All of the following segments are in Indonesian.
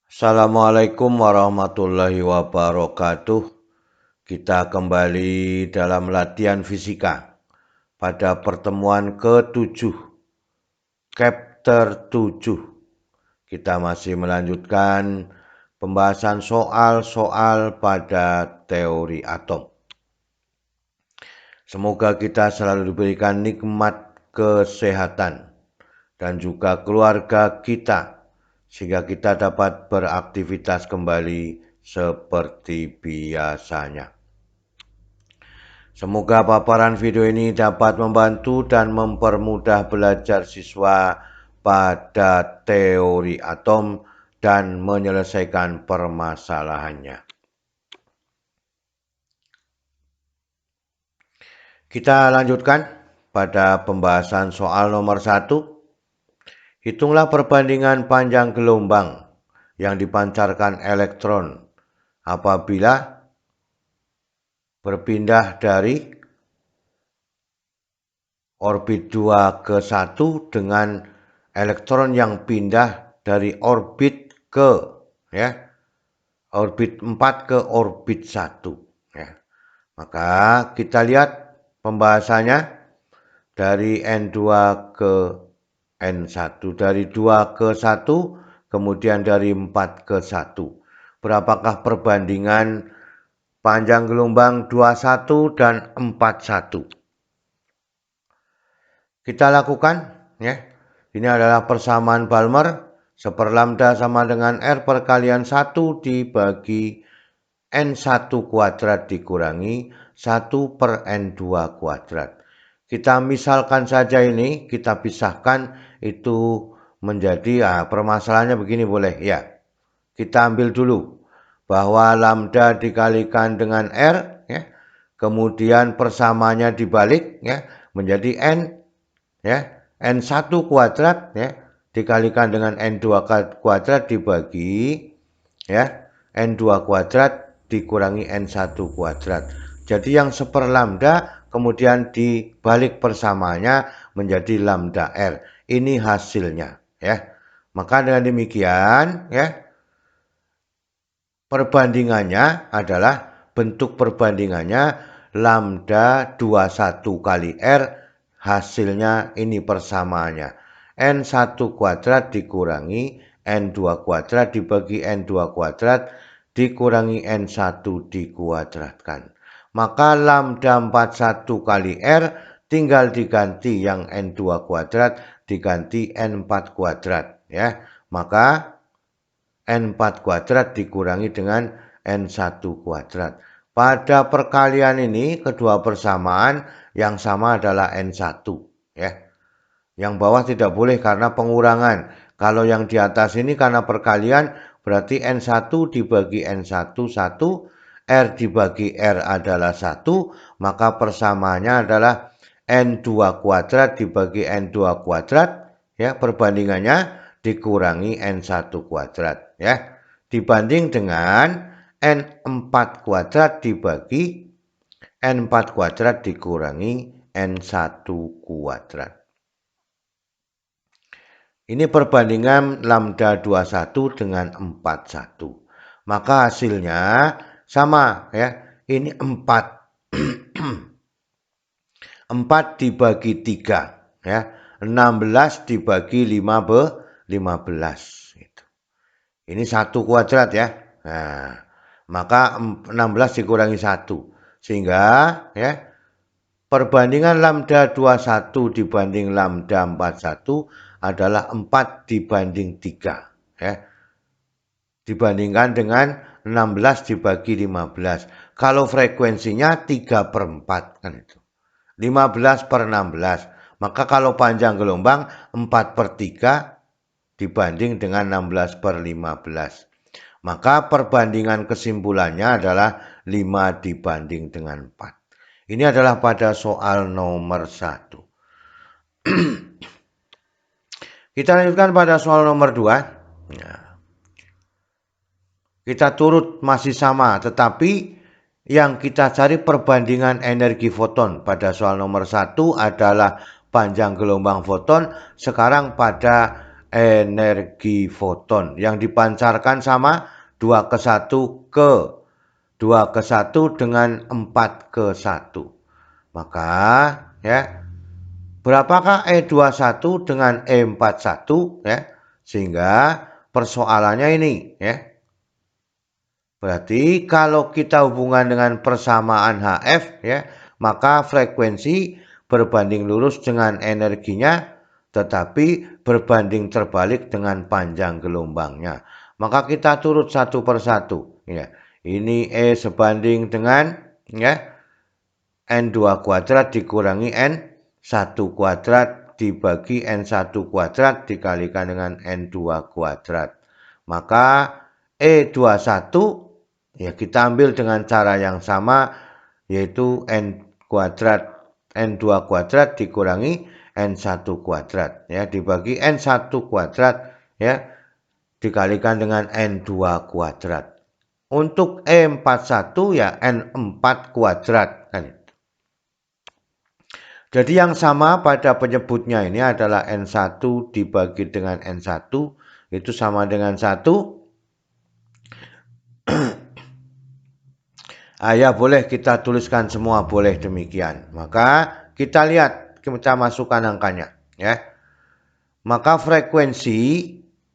Assalamualaikum warahmatullahi wabarakatuh. Kita kembali dalam latihan fisika pada pertemuan ke-7, chapter 7. Kita masih melanjutkan pembahasan soal-soal pada teori atom. Semoga kita selalu diberikan nikmat kesehatan dan juga keluarga kita, sehingga kita dapat beraktivitas kembali seperti biasanya. Semoga paparan video ini dapat membantu dan mempermudah belajar siswa pada teori atom dan menyelesaikan permasalahannya. Kita lanjutkan pada pembahasan soal nomor 1. Hitunglah perbandingan panjang gelombang yang dipancarkan elektron apabila berpindah dari orbit 2 ke 1 dengan elektron yang pindah dari orbit ke orbit 4 ke orbit 1 ya. Maka kita lihat pembahasannya dari N2 ke N1, dari 2 ke 1, kemudian dari 4 ke 1. Berapakah perbandingan panjang gelombang 21 dan 41? Kita lakukan ya. Ini adalah persamaan Balmer. 1 lambda sama dengan R perkalian 1 dibagi N1 kuadrat dikurangi 1 per N2 kuadrat. Kita misalkan saja ini, kita pisahkan itu menjadi, permasalahannya begini boleh ya. Kita ambil dulu bahwa lambda dikalikan dengan R ya. Kemudian persamaannya dibalik ya menjadi N ya. N1 kuadrat ya dikalikan dengan N2 kuadrat dibagi ya N2 kuadrat dikurangi N1 kuadrat. Jadi yang 1 lambda kemudian dibalik persamaannya menjadi lambda R. Ini hasilnya ya. Maka dengan demikian ya perbandingannya adalah bentuk perbandingannya lambda 21 kali R, hasilnya ini persamaannya. N1 kuadrat dikurangi N2 kuadrat dibagi N2 kuadrat dikurangi N1 dikuadratkan. Maka lambda 41 kali R tinggal diganti yang N2 kuadrat diganti N4 kuadrat ya. Maka N4 kuadrat dikurangi dengan N1 kuadrat. Pada perkalian ini kedua persamaan yang sama adalah N1 ya. Yang bawah tidak boleh karena pengurangan. Kalau yang di atas ini karena perkalian berarti N1 dibagi N1 1, R dibagi R adalah 1, maka persamaannya adalah N2 kuadrat dibagi N2 kuadrat ya, perbandingannya dikurangi N1 kuadrat ya. Dibanding dengan N4 kuadrat dibagi N4 kuadrat dikurangi N1 kuadrat. Ini perbandingan lambda 21 dengan 41. Maka hasilnya sama ya. Ini 4. 4 dibagi 3 ya. 16 dibagi 15 gitu. Ini 1 kuadrat ya. Nah, maka 16 dikurangi 1 sehingga ya perbandingan lambda 21 dibanding lambda 41 adalah 4 dibanding 3 ya. Dibandingkan dengan 16 dibagi 15. Kalau frekuensinya 3/4 kan itu. 15 per 16. Maka kalau panjang gelombang 4/3 dibanding dengan 16 per 15. Maka perbandingan kesimpulannya adalah 5 dibanding dengan 4. Ini adalah pada soal nomor 1. Kita lanjutkan pada soal nomor 2. Kita turut masih sama, tetapi yang kita cari perbandingan energi foton. Pada soal nomor 1 adalah panjang gelombang foton. Sekarang pada energi foton yang dipancarkan sama 2:1 dengan 4:1. Maka ya, berapakah E21 dengan E41 ya? Sehingga persoalannya ini ya. Berarti kalau kita hubungan dengan persamaan HF ya, maka frekuensi berbanding lurus dengan energinya, tetapi berbanding terbalik dengan panjang gelombangnya. Maka kita turut satu persatu ya. Ini E sebanding dengan ya N2 kuadrat dikurangi N1 kuadrat dibagi N1 kuadrat dikalikan dengan N2 kuadrat. Maka E21 ya kita ambil dengan cara yang sama, yaitu N2 kuadrat dikurangi N1 kuadrat ya dibagi N1 kuadrat ya dikalikan dengan N2 kuadrat. Untuk E41 ya N4 kuadrat kan. Jadi yang sama pada penyebutnya ini adalah N1 dibagi dengan N1 itu sama dengan 1. Ya boleh kita tuliskan semua, boleh demikian. Maka kita lihat, kita masukkan angkanya ya. Maka frekuensi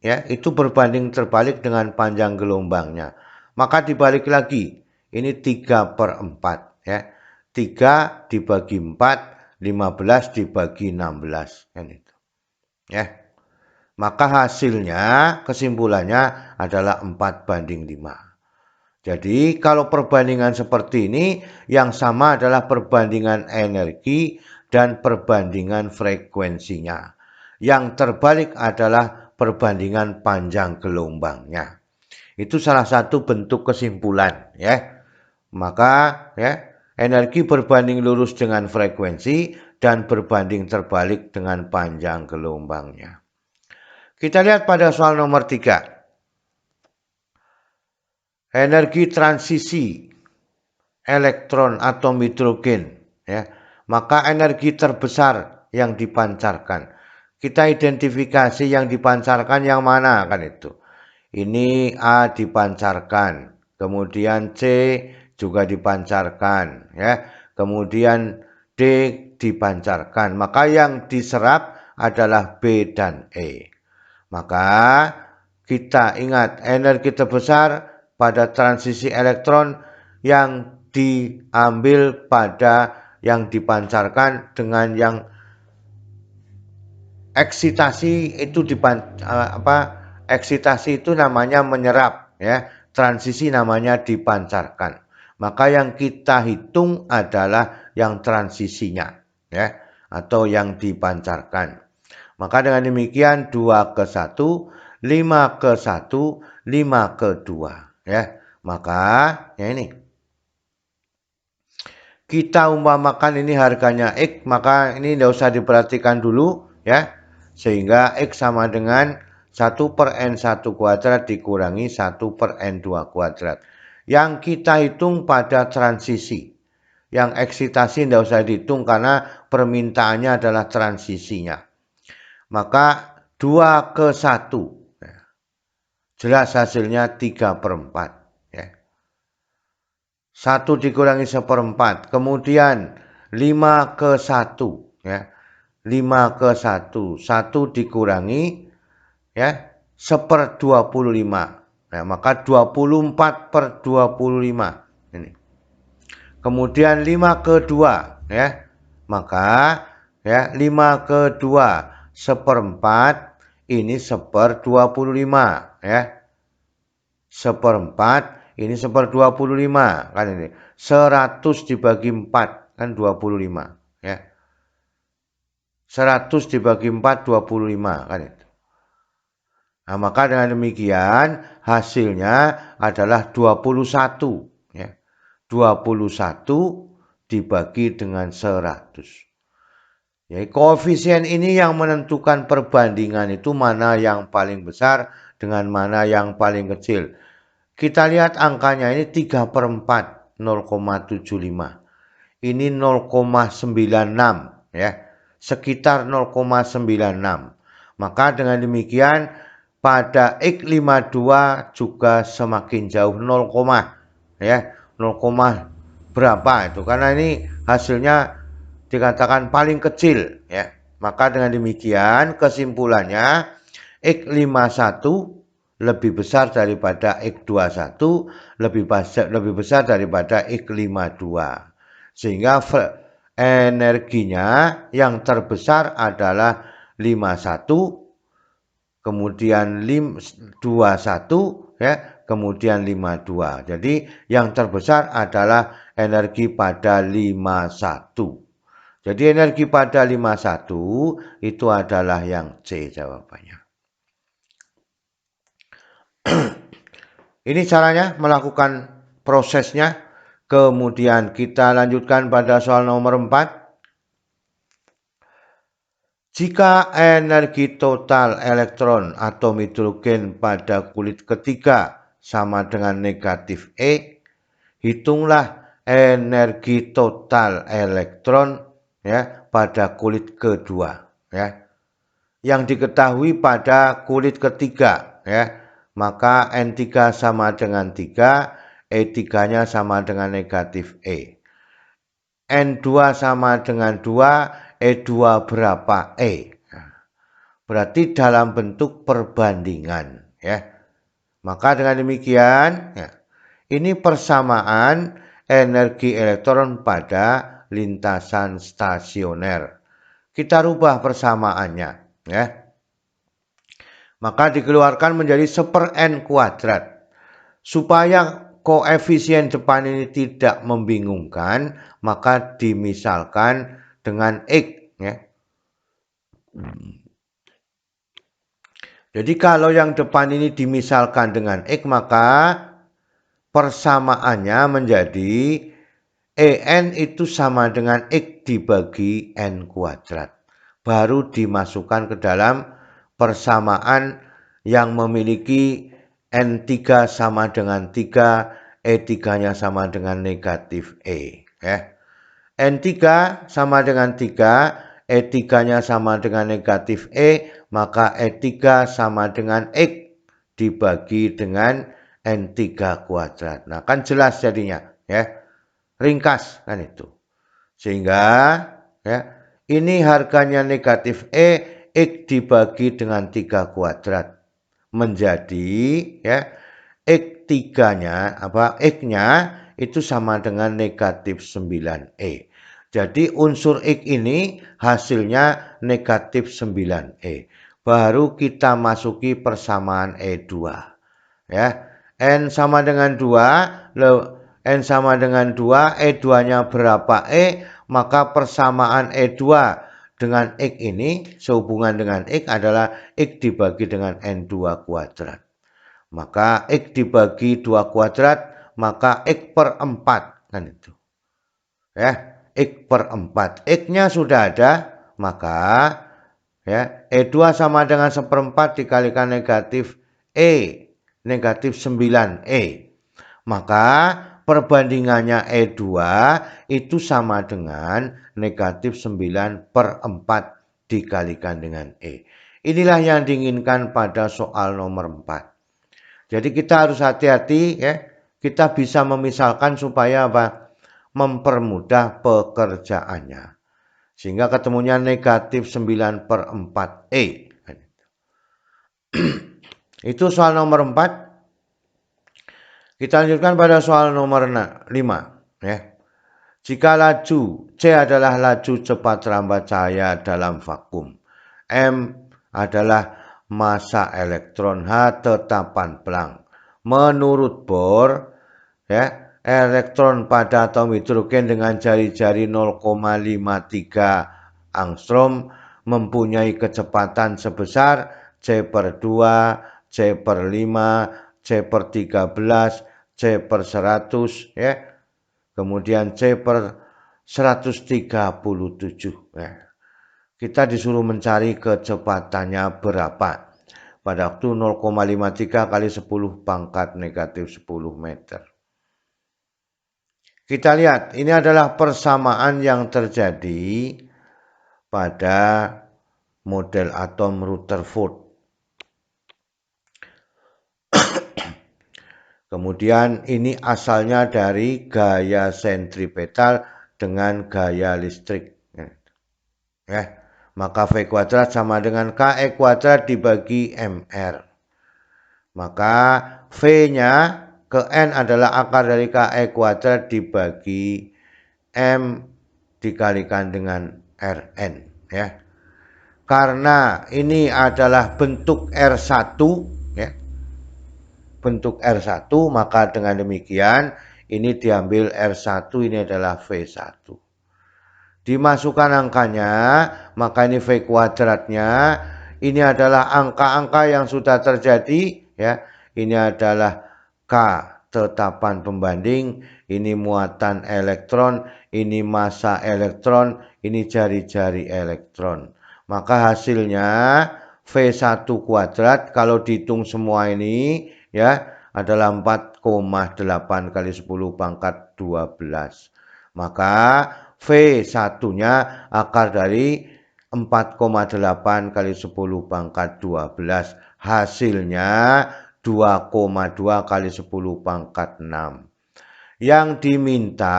ya itu berbanding terbalik dengan panjang gelombangnya. Maka dibalik lagi, ini 3/4 ya. 3 dibagi 4, 15 dibagi 16 kan itu. Ya. Maka hasilnya, kesimpulannya adalah 4:5. Jadi kalau perbandingan seperti ini yang sama adalah perbandingan energi dan perbandingan frekuensinya. Yang terbalik adalah perbandingan panjang gelombangnya. Itu salah satu bentuk kesimpulan ya. Maka ya energi berbanding lurus dengan frekuensi dan berbanding terbalik dengan panjang gelombangnya. Kita lihat pada soal nomor 3. Energi transisi elektron atom hidrogen ya. Maka energi terbesar yang dipancarkan. Kita identifikasi yang dipancarkan yang mana kan itu. Ini A dipancarkan, kemudian C juga dipancarkan ya. Kemudian D dipancarkan. Maka yang diserap adalah B dan E. Maka kita ingat energi terbesar pada transisi elektron yang diambil pada yang dipancarkan dengan yang eksitasi itu eksitasi itu namanya menyerap ya, transisi namanya dipancarkan. Maka yang kita hitung adalah yang transisinya ya atau yang dipancarkan. Maka dengan demikian 2:1, 5:1, 5:2 ya. Maka ya ini kita umpamakan ini harganya X, maka ini tidak usah diperhatikan dulu ya. Sehingga X sama dengan 1/N1 kuadrat dikurangi 1/N2 kuadrat. Yang kita hitung pada transisi. Yang eksitasi tidak usah dihitung karena permintaannya adalah transisinya. Maka 2:1. Jelas hasilnya 3/4. 1 dikurangi 1/4. Kemudian 5:1 ya. 5:1. 1 dikurangi ya 1/25. Nah, maka 24/25 ini. Kemudian 5/2 ya. Maka ya 5/2 1/4 ini 1/25 ya. 1/4 ini 1/25 kan ini. 100 dibagi 4 kan 25 ya. 100 dibagi 4 25 kan itu. Nah, maka dengan demikian hasilnya adalah 21 ya. 21 dibagi dengan 100. Ya, koefisien ini yang menentukan perbandingan itu mana yang paling besar dengan mana yang paling kecil. Kita lihat angkanya ini 3/4, 0,75. Ini 0,96 ya. Sekitar 0,96. Maka dengan demikian pada X52 juga semakin jauh 0, ya 0, berapa itu, karena ini hasilnya dikatakan paling kecil ya. Maka dengan demikian kesimpulannya X51 lebih besar daripada X21, lebih besar daripada X52. Sehingga energinya yang terbesar adalah 51, kemudian 21 ya, kemudian 52. Jadi yang terbesar adalah energi pada 51. Jadi energi pada 51 itu adalah yang C jawabannya. Ini caranya melakukan prosesnya. Kemudian kita lanjutkan pada soal nomor 4. Jika energi total elektron atom hidrogen pada kulit ketiga sama dengan negatif E, hitunglah energi total elektron ya pada kulit kedua ya. Yang diketahui pada kulit ketiga ya. Maka N3 sama dengan 3, E3-nya sama dengan negatif E. N2 sama dengan 2, E2 berapa E? Berarti dalam bentuk perbandingan ya. Maka dengan demikian ya, ini persamaan energi elektron pada lintasan stasioner. Kita rubah persamaannya ya. Maka dikeluarkan menjadi 1/n kuadrat. Supaya koefisien depan ini tidak membingungkan, maka dimisalkan dengan X ya. Jadi kalau yang depan ini dimisalkan dengan X, maka persamaannya menjadi En itu sama dengan X dibagi N kuadrat. Baru dimasukkan ke dalam persamaan yang memiliki N3 sama dengan 3, E3-nya sama dengan negatif E. N3 sama dengan 3, E3-nya sama dengan negatif E, maka E3 sama dengan X dibagi dengan N3 kuadrat. Nah kan jelas jadinya ya. Ringkas kan itu. Sehingga ya, ini harganya negatif E, X dibagi dengan 3 kuadrat. Menjadi ya, X3-nya X-nya itu sama dengan negatif 9E. Jadi unsur X ini hasilnya negatif 9E. Baru kita masuki persamaan E2. Ya, N sama dengan 2, N sama dengan 2, E2-nya berapa E, maka persamaan E2 dengan X ini sehubungan dengan X adalah X dibagi dengan N2 kuadrat. Maka X dibagi 2 kuadrat, maka X per 4 kan itu. Ya, X per 4. X-nya sudah ada, maka ya, E2 sama dengan 1/4 dikalikan negatif E, negatif 9E. Maka perbandingannya E2 itu sama dengan negatif 9/4 dikalikan dengan E. Inilah yang diinginkan pada soal nomor 4. Jadi kita harus hati-hati ya. Kita bisa memisalkan supaya apa? Mempermudah pekerjaannya. Sehingga ketemunya negatif 9/4E. Itu soal nomor 4. Kita lanjutkan pada soal nomor 5 ya. Jika laju C adalah laju cepat lambat cahaya dalam vakum, M adalah massa elektron, H tetapan Planck. Menurut Bohr ya, elektron pada atom hidrogen dengan jari-jari 0,53 angstrom mempunyai kecepatan sebesar C per 2, C per 5, C per 13, C per 100 ya. Kemudian C per 137 ya. Kita disuruh mencari kecepatannya berapa. Pada waktu 0,53 kali 10 pangkat negatif 10 meter. Kita lihat, ini adalah persamaan yang terjadi pada model atom Rutherford. Kemudian ini asalnya dari gaya sentripetal dengan gaya listrik. Ya, maka V kuadrat sama dengan KE kuadrat dibagi MR. Maka V-nya ke N adalah akar dari KE kuadrat dibagi M dikalikan dengan Rn. Ya. Karena ini adalah bentuk R1, ya, bentuk R1, maka dengan demikian ini diambil R1, ini adalah V1. Dimasukkan angkanya, maka ini V kuadratnya, ini adalah angka-angka yang sudah terjadi, ya. Ini adalah K, tetapan pembanding, ini muatan elektron, ini massa elektron, ini jari-jari elektron. Maka hasilnya V1 kuadrat kalau dihitung semua ini, ya, adalah 4,8 kali 10 pangkat 12. Maka V1-nya akar dari 4,8 kali 10 pangkat 12. Hasilnya 2,2 kali 10 pangkat 6. Yang diminta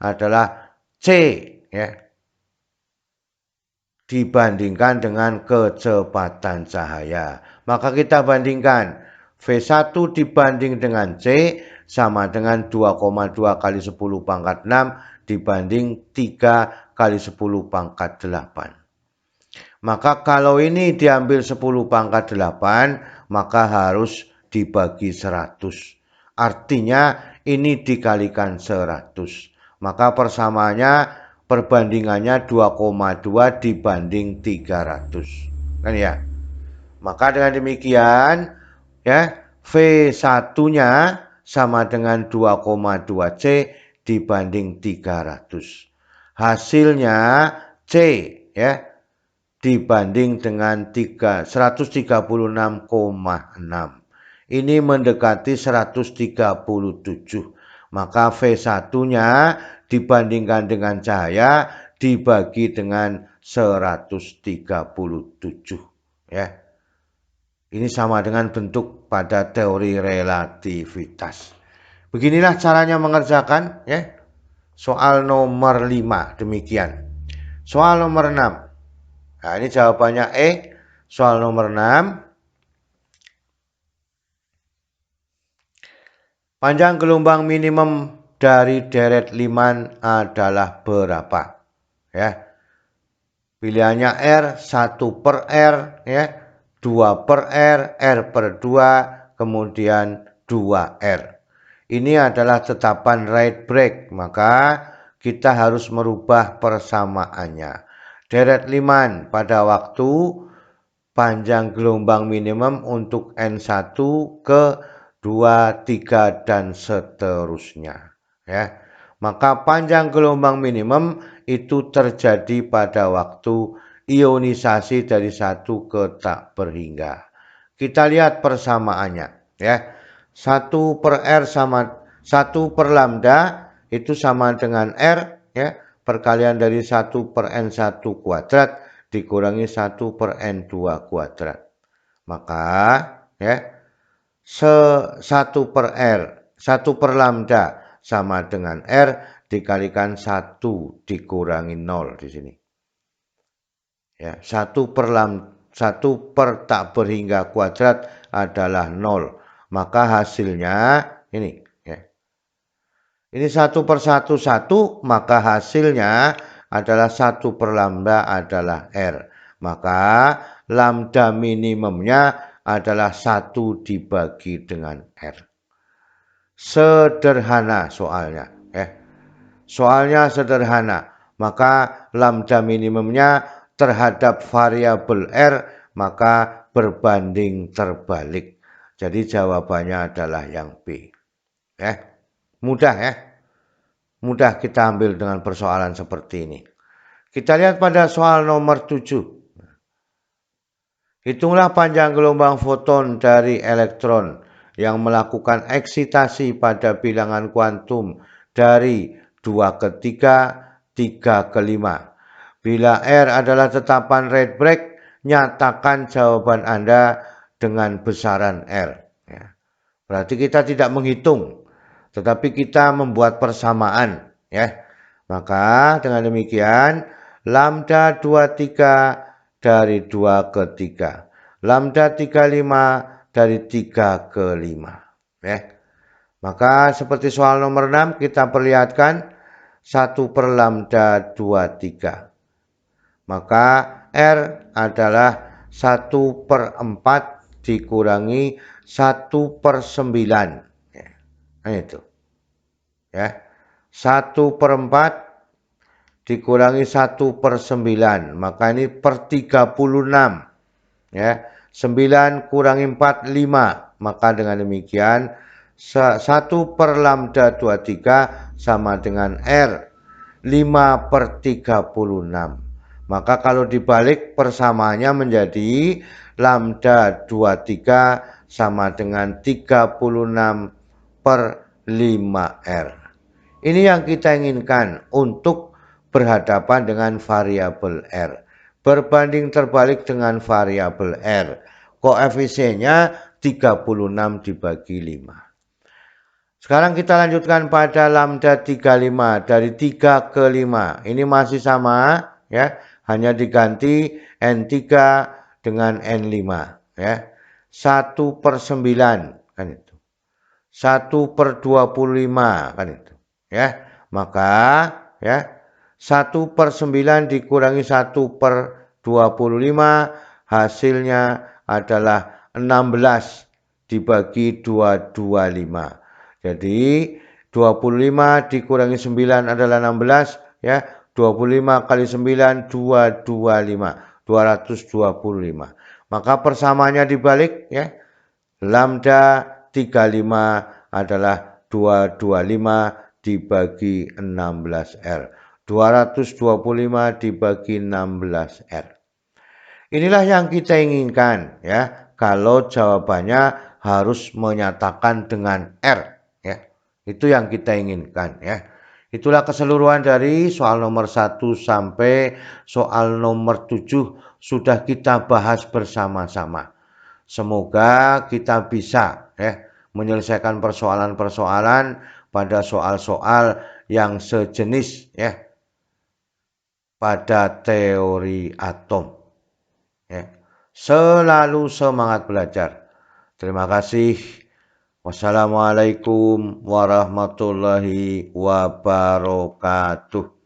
adalah C, ya, dibandingkan dengan kecepatan cahaya. Maka kita bandingkan V1 dibanding dengan C sama dengan 2,2 kali 10 pangkat 6 dibanding 3 kali 10 pangkat 8. Maka kalau ini diambil 10 pangkat 8, maka harus dibagi 100. Artinya ini dikalikan 100. Maka persamaannya, perbandingannya 2,2 dibanding 300. Kan ya? Maka dengan demikian, ya, V1-nya sama dengan 2,2 C dibanding 300. Hasilnya C, ya, dibanding dengan 136,6. Ini mendekati 137. Maka V1-nya dibandingkan dengan cahaya dibagi dengan 137. Ya. Ini sama dengan bentuk pada teori relativitas. Beginilah caranya mengerjakan, ya. Soal nomor 5 demikian. Soal nomor 6. Nah, ini jawabannya E. Soal nomor 6. Panjang gelombang minimum dari deret liman adalah berapa? Ya. Pilihannya R, 1 per R, ya, 2 per R, R per 2, kemudian 2R. Ini adalah tetapan Rydberg, maka kita harus merubah persamaannya. Deret liman pada waktu panjang gelombang minimum untuk N1 ke 2, 3, dan seterusnya. Ya. Maka panjang gelombang minimum itu terjadi pada waktu ionisasi dari 1 ke tak berhingga. Kita lihat persamaannya. Ya. 1 per R sama 1 per lambda itu sama dengan R, ya, perkalian dari 1 per N1 kuadrat dikurangi 1 per N2 kuadrat. Maka, ya, 1 per R, 1 per lambda sama dengan R dikalikan 1 dikurangi 0 di sini. Ya, 1 per tak berhingga kuadrat adalah 0. Maka hasilnya ini, ya. Ini 1 per 1, 1, maka hasilnya adalah 1 per lambda adalah R. Maka lambda minimumnya adalah 1 dibagi dengan R. Sederhana soalnya. Soalnya sederhana. Maka lambda minimumnya terhadap variabel R maka berbanding terbalik. Jadi jawabannya adalah yang B. Mudah, ya. Mudah kita ambil dengan persoalan seperti ini. Kita lihat pada soal nomor 7. Hitunglah panjang gelombang foton dari elektron yang melakukan eksitasi pada bilangan kuantum dari 2 ke 3, 3 ke 5. Bila R adalah tetapan Rydberg, nyatakan jawaban Anda dengan besaran R. Ya. Berarti kita tidak menghitung, tetapi kita membuat persamaan. Ya. Maka dengan demikian, lambda 23 dari 2 ke 3. Lambda 35 dari 3 ke 5. Ya. Maka seperti soal nomor 6 kita perlihatkan 1 per lambda 23. Maka R adalah 1 per 4 dikurangi 1 per 9. Ya. Nah itu. Ya. 1 per 4 dikurangi 1 per 9. Maka ini per 36. Ya. 9 kurangi 4, 5. Maka dengan demikian 1 per lambda 23 sama dengan R 5 per 36. Maka kalau dibalik persamaannya menjadi lambda 23 sama dengan 36 per 5R. Ini yang kita inginkan untuk berhadapan dengan variabel R. Berbanding terbalik dengan variabel R. Koefisiennya 36 dibagi 5. Sekarang kita lanjutkan pada lambda 35 dari 3 ke 5. Ini masih sama ya, hanya diganti N3 dengan N5 ya. 1 per 9 kan itu. 1 per 25 kan itu ya. Maka ya 1 per 9 dikurangi 1 per 25 hasilnya adalah 16 dibagi 225. Jadi 25 dikurangi 9 adalah 16 ya. 25 kali 9 225. 225. Maka persamaannya dibalik ya. Lambda 35 adalah 225 dibagi 16R. 225 dibagi 16R. Inilah yang kita inginkan ya. Kalau jawabannya harus menyatakan dengan R. Itu yang kita inginkan ya. Itulah keseluruhan dari soal nomor 1 sampai soal nomor 7 sudah kita bahas bersama-sama. Semoga kita bisa ya menyelesaikan persoalan-persoalan pada soal-soal yang sejenis ya pada teori atom. Ya. Selalu semangat belajar. Terima kasih. Wassalamualaikum warahmatullahi wabarakatuh.